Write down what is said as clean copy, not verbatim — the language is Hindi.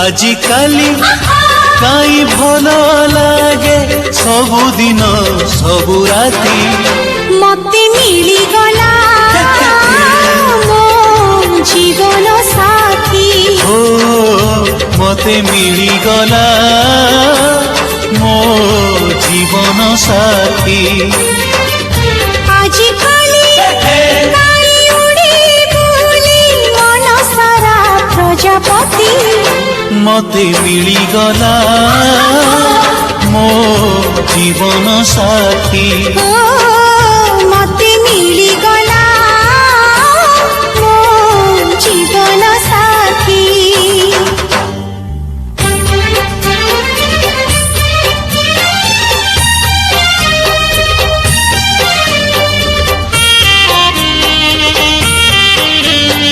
आजिकाली काई भल लागे सबुदिन सबु राती मते मिली गला मो जीवन साथी हो मते मिली गला मो जीवन साथी आजिकाली काई उड़ी बुली मन सारा प्रजापति मते मिली गला मो जीवन साथी ओ